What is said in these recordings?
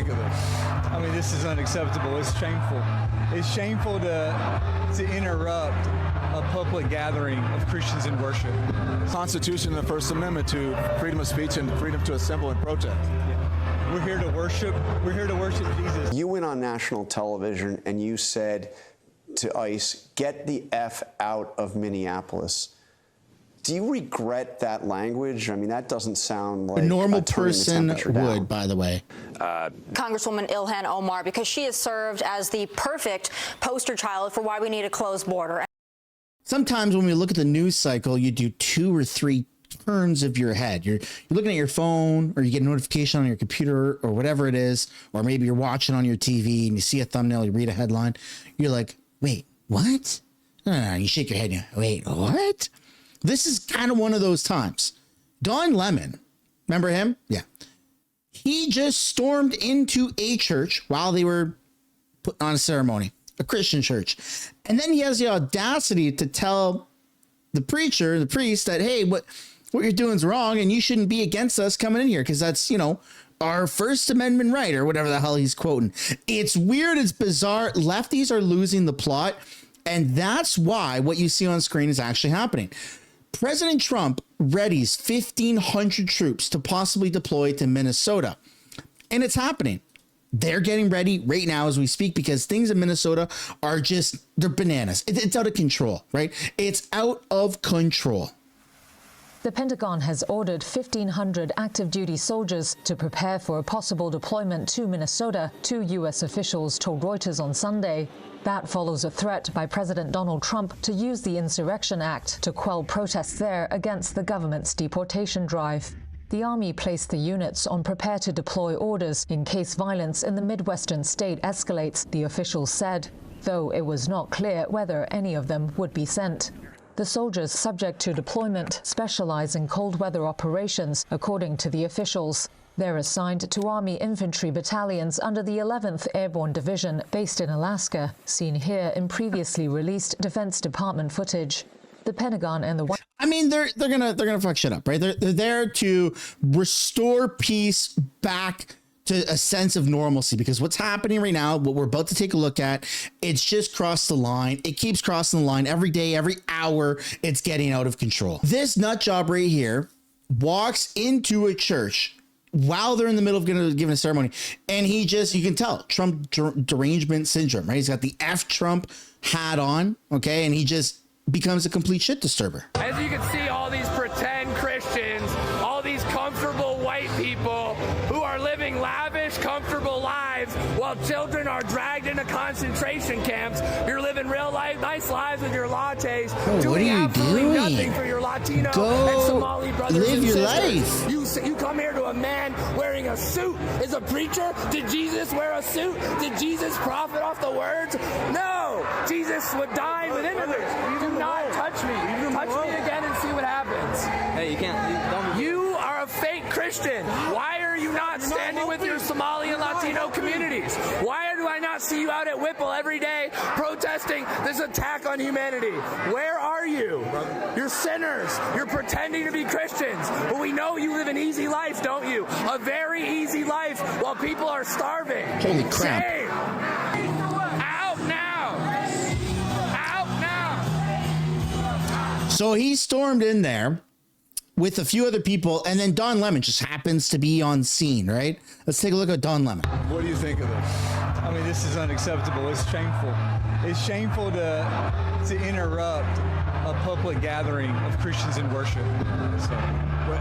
think of this? I mean, this is unacceptable. It's shameful. It's shameful to interrupt a public gathering of Christians in worship. Constitution and the First Amendment to freedom of speech and freedom to assemble and protest. We're here to worship. We're here to worship Jesus. You went on national television and you said to ICE, get the F out of Minneapolis. Do you regret that language? I mean, that doesn't sound like a normal person would, by the way. Congresswoman Ilhan Omar, because she has served as the perfect poster child for why we need a closed border. Sometimes when we look at the news cycle, you do 2 or 3 turns of your head. You're looking at your phone, or you get a notification on your computer or whatever it is, or maybe you're watching on your TV and you see a thumbnail, you read a headline. You're like, wait, what? No, you shake your head. And wait, what? This is kind of one of those times. Don Lemon, remember him? Yeah. He just stormed into a church while they were putting on a ceremony, a Christian church. And then he has the audacity to tell the preacher, the priest, that, hey, what you're doing is wrong and you shouldn't be against us coming in here because that's, our First Amendment right, or whatever the hell he's quoting. It's weird. It's bizarre. Lefties are losing the plot. And that's why what you see on screen is actually happening. President Trump readies 1,500 troops to possibly deploy to Minnesota. And it's happening. They're getting ready right now as we speak because things in Minnesota are they're bananas. It's out of control, right? It's out of control. The Pentagon has ordered 1,500 active duty soldiers to prepare for a possible deployment to Minnesota, 2 U.S. officials told Reuters on Sunday. That follows a threat by President Donald Trump to use the Insurrection Act to quell protests there against the government's deportation drive. The Army placed the units on prepare to deploy orders in case violence in the Midwestern state escalates, the officials said, though it was not clear whether any of them would be sent. The soldiers subject to deployment specialize in cold weather operations, according to the officials. They're assigned to Army infantry battalions under the 11th Airborne Division based in Alaska, seen here in previously released Defense Department footage. The Pentagon and the White... I mean, they're gonna fuck shit up, right? They're there to restore peace back to a sense of normalcy, because what's happening right now, what we're about to take a look at, it's just crossed the line. It keeps crossing the line every day, every hour. It's getting out of control. This nut job right here walks into a church while they're in the middle of giving a ceremony, and you can tell Trump derangement syndrome, right? He's got the F Trump hat on, okay, and he just becomes a complete shit disturber. As you can see, all these pretend Christians, all these comfortable white people who are living lavish, comfortable lives while children are dragged into concentration camps. You're living real life, nice lives with your lattes. Oh, what are you doing? Nothing for your Latino and Somali brothers live and your sisters. life. You come here to a man wearing a suit. Is a preacher? Did Jesus wear a suit? Did Jesus profit off the words? No. Jesus would dine with immigrants. Do not touch me. Touch me again and see what happens. Hey, you can't. You are a fake Christian. Why are you not standing with your Somali and Latino communities? Why do I not see you out at Whipple every day protesting this attack on humanity? Where are you? You're sinners. You're pretending to be Christians. But we know you live an easy life, don't you? A very easy life while people are starving. Holy crap. Shame. Out now. Out now. So he stormed in there with a few other people, and then Don Lemon just happens to be on scene, right? Let's take a look at Don Lemon. What do you think of this? I mean, this is unacceptable. It's shameful. It's shameful to interrupt a public gathering of Christians in worship. So,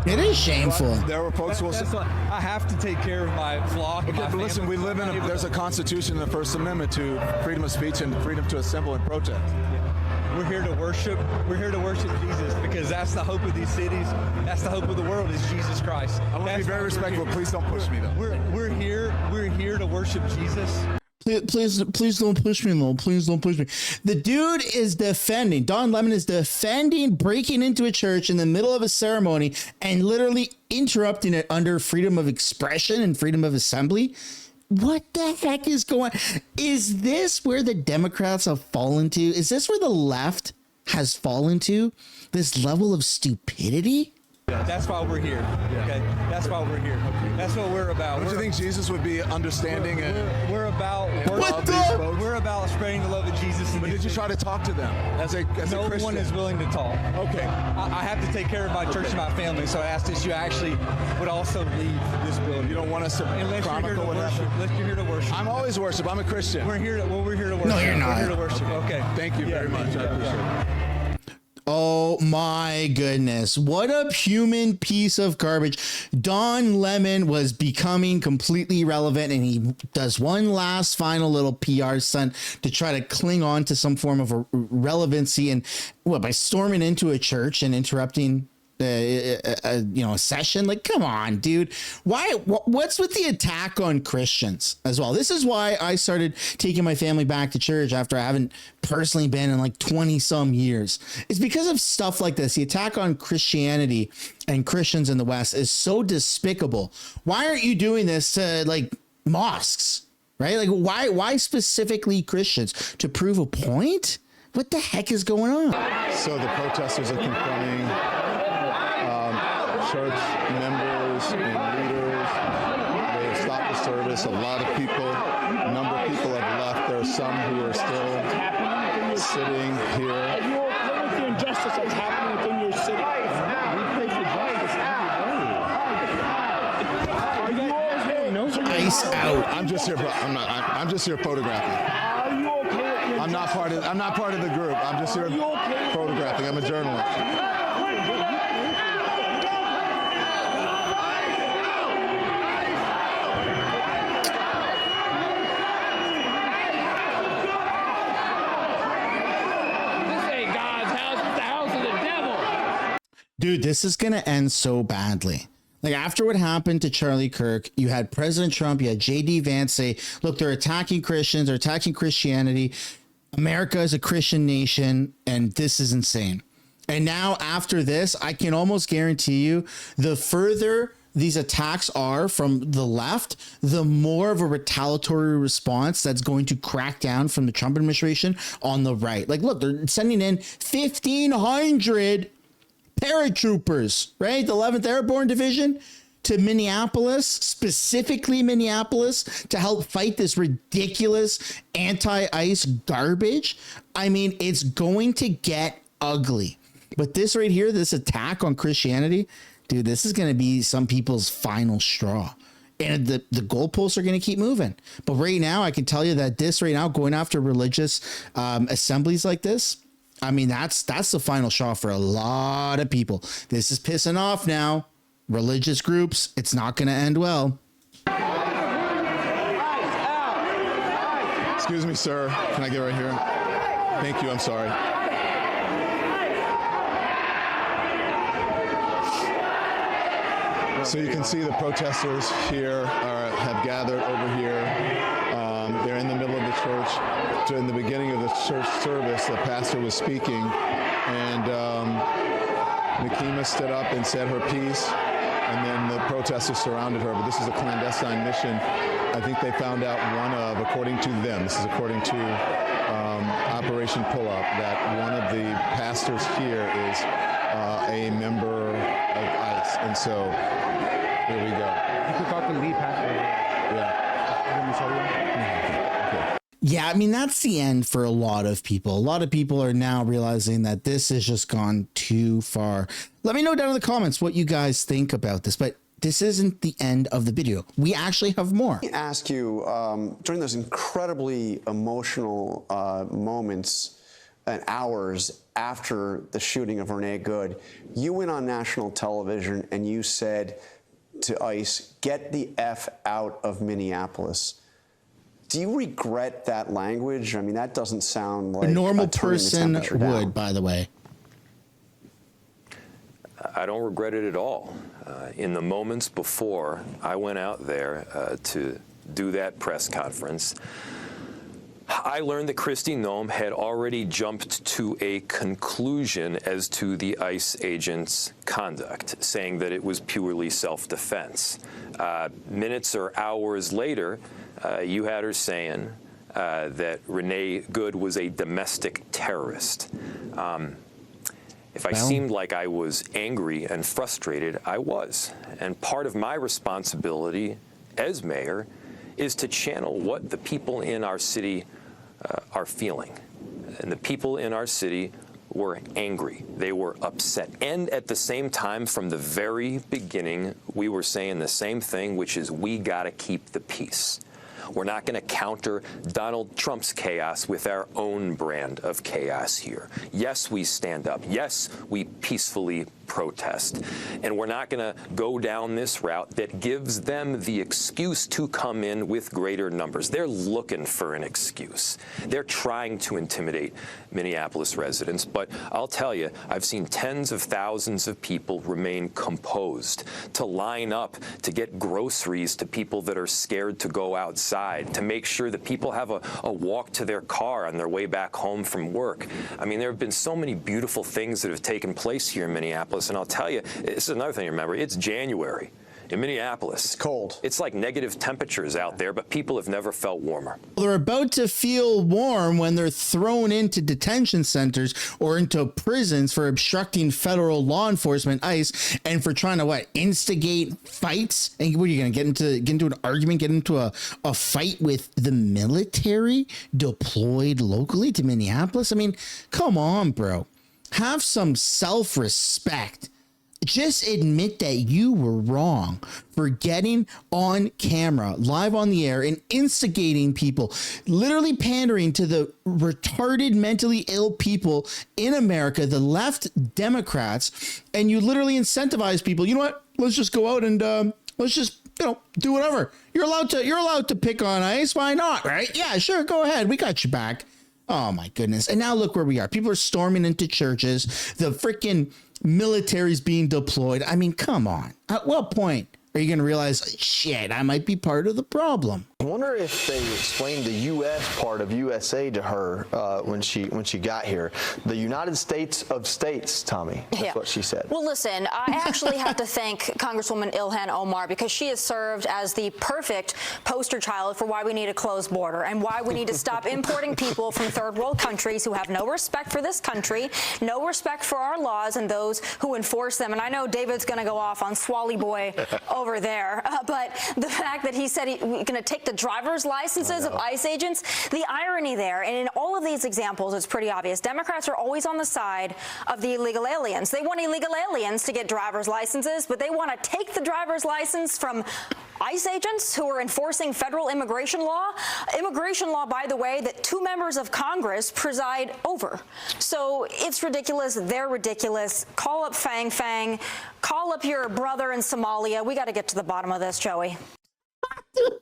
It is shameful. There were folks who will that's what, I have to take care of my flock. Okay, my but listen, family. we live in there's a Constitution and the First Amendment to freedom of speech and freedom to assemble and protest. We're here to worship. We're here to worship Jesus, because that's the hope of these cities. That's the hope of the world, is Jesus Christ. I want to be very respectful. Please don't push me, though. We're here to worship Jesus. Please don't push me, though. Please don't push me. The dude is defending, Don Lemon is defending breaking into a church in the middle of a ceremony and literally interrupting it under freedom of expression and freedom of assembly. What the heck is going on? Is this where the Democrats have fallen to? Is this where the left has fallen to? This level of stupidity? That's why we're here. Okay, that's why we're here. That's what we're about. Don't you think Jesus would be understanding and we're about what the? We're about spreading the love of Jesus. But did you try to talk to them as a no Christian? one is willing to talk. Okay. I have to take care of my church and my family, so I asked that you actually would also leave this building. You don't want us to Unless you're here to worship. Unless you're here to worship. I'm always worship. I'm a Christian. We're here to worship. No, you're not. We're here to worship. Okay. Thank you very much. I appreciate it. Oh my goodness. What a human piece of garbage. Don Lemon was becoming completely irrelevant, and he does one last final little PR stunt to try to cling on to some form of a relevancy, and by storming into a church and interrupting a session. Like, come on, dude. What's with the attack on Christians as well? This is why I started taking my family back to church after I haven't personally been in like 20 some years. It's because of stuff like this. The attack on Christianity and Christians in the West is so despicable. Why aren't you doing this to like mosques, right? Like, why specifically Christians? To prove a point? What the heck is going on? So the protesters are confronting church members and leaders. They have stopped the service. A lot of people, a number of people have left. There are some who are still sitting here. Are you okay with the injustice that's happening within your city? We pray for justice. Are you okay? Ice out. I'm just here. I'm just here photographing. Are you okay with the I'm not part of the group. I'm just here photographing. I'm a journalist. Dude, this is going to end so badly. Like, after what happened to Charlie Kirk, you had President Trump, you had J.D. Vance say, look, they're attacking Christians, they're attacking Christianity. America is a Christian nation, and this is insane. And now, after this, I can almost guarantee you, the further these attacks are from the left, the more of a retaliatory response that's going to crack down from the Trump administration on the right. Like, look, they're sending in 1,500 paratroopers, right? The 11th Airborne Division to Minneapolis, specifically Minneapolis, to help fight this ridiculous anti-ICE garbage. I mean, it's going to get ugly. But this right here, this attack on Christianity, dude, this is going to be some people's final straw. And the goalposts are going to keep moving. But right now, I can tell you that this right now, going after religious assemblies like this, I mean, that's the final straw for a lot of people. This is pissing off now. Religious groups, it's not going to end well. Excuse me, sir. Can I get right here? Thank you. I'm sorry. So you can see the protesters here have gathered over here. They're in the middle of the church. In the beginning of the church service, the pastor was speaking, and Nakima stood up and said her piece, and then the protesters surrounded her. But this is a clandestine mission. I think they found out according to them, this is according to Operation Pull Up, that one of the pastors here is a member of ICE, and so here we go. You could talk to the lead pastor. Yeah. Yeah, I mean, that's the end for a lot of people. A lot of people are now realizing that this has just gone too far. Let me know down in the comments what you guys think about this, but this isn't the end of the video. We actually have more. Let me ask you, during those incredibly emotional moments and hours after the shooting of Renee Good, you went on national television and you said to ICE, get the F out of Minneapolis. Do you regret that language? I mean, that doesn't sound like a normal person would, by the way. I don't regret it at all. In the moments before I went out there to do that press conference, I learned that Kristi Noem had already jumped to a conclusion as to the ICE agent's conduct, saying that it was purely self-defense. Minutes or hours later, you had her saying If I seemed like I was angry and frustrated, I was. And part of my responsibility as mayor is to channel what the people in our city are feeling. And the people in our city were angry. They were upset. And at the same time, from the very beginning, we were saying the same thing, which is we got to keep the peace. We're not going to counter Donald Trump's chaos with our own brand of chaos here. Yes, we stand up. Yes, we peacefully protest. And we're not going to go down this route that gives them the excuse to come in with greater numbers. They're looking for an excuse. They're trying to intimidate Minneapolis residents. But I'll tell you, I've seen tens of thousands of people remain composed, to line up to get groceries to people that are scared to go outside, to make sure that people have a walk to their car on their way back home from work. I mean, there have been so many beautiful things that have taken place here in Minneapolis. And I'll tell you, this is another thing to remember. It's January in Minneapolis. It's cold. It's like negative temperatures out there, but people have never felt warmer. They're about to feel warm when they're thrown into detention centers or into prisons for obstructing federal law enforcement, ICE, and for trying to instigate fights. And what are you going to get into an argument, get into a fight with the military deployed locally to Minneapolis? I mean, come on, bro. Have some self-respect. Just admit that you were wrong for getting on camera, live on the air, and instigating people, literally pandering to the retarded, mentally ill people in America, the left Democrats, and you literally incentivize people. You know what? Let's just go out and let's just do whatever. You're allowed to pick on ICE. Why not? Right? Yeah, sure. Go ahead. We got your back. Oh my goodness. And now look where we are. People are storming into churches. The freaking military's being deployed. I mean, come on. At what point are you going to realize, shit, I might be part of the problem? I wonder if they explained the U.S. part of USA to her when she got here. The United States of States, Tommy. That's what she said. Well, listen, I actually have to thank Congresswoman Ilhan Omar, because she has served as the perfect poster child for why we need a closed border and why we need to stop importing people from third world countries who have no respect for this country, no respect for our laws and those who enforce them. And I know David's going to go off on Swally Boy over there, but the fact that he said he's going to take the driver's licenses of ICE agents, the irony there, and in all of these examples, it's pretty obvious. Democrats are always on the side of the illegal aliens. They want illegal aliens to get driver's licenses, but they want to take the driver's license from ICE agents who are enforcing federal immigration law. Immigration law, by the way, that 2 members of Congress preside over. So it's ridiculous. They're ridiculous. Call up Fang Fang. Call up your brother in Somalia. We got to get to the bottom of this, Joey.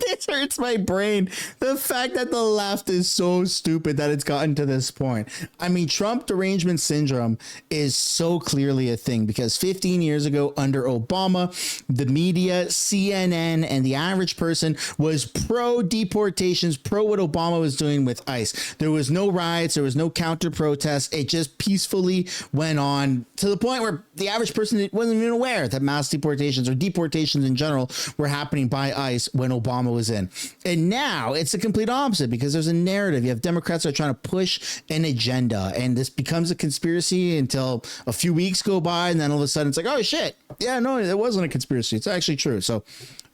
This hurts my brain. The fact that the left is so stupid that it's gotten to this point. I mean, Trump derangement syndrome is so clearly a thing, because 15 years ago under Obama, the media, CNN, and the average person was pro deportations, pro what Obama was doing with ICE. There was no riots. There was no counter protests. It just peacefully went on to the point where the average person wasn't even aware that mass deportations or deportations in general were happening by ICE when Obama was in. And now it's the complete opposite, because there's a narrative. You have Democrats that are trying to push an agenda, and this becomes a conspiracy until a few weeks go by, and then all of a sudden it's like, oh shit, yeah, no, it wasn't a conspiracy. It's actually true. So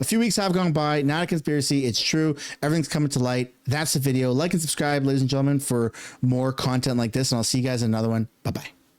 a few weeks have gone by, not a conspiracy. It's true. Everything's coming to light. That's the video. Like and subscribe, ladies and gentlemen, for more content like this, and I'll see you guys in another one. Bye-bye.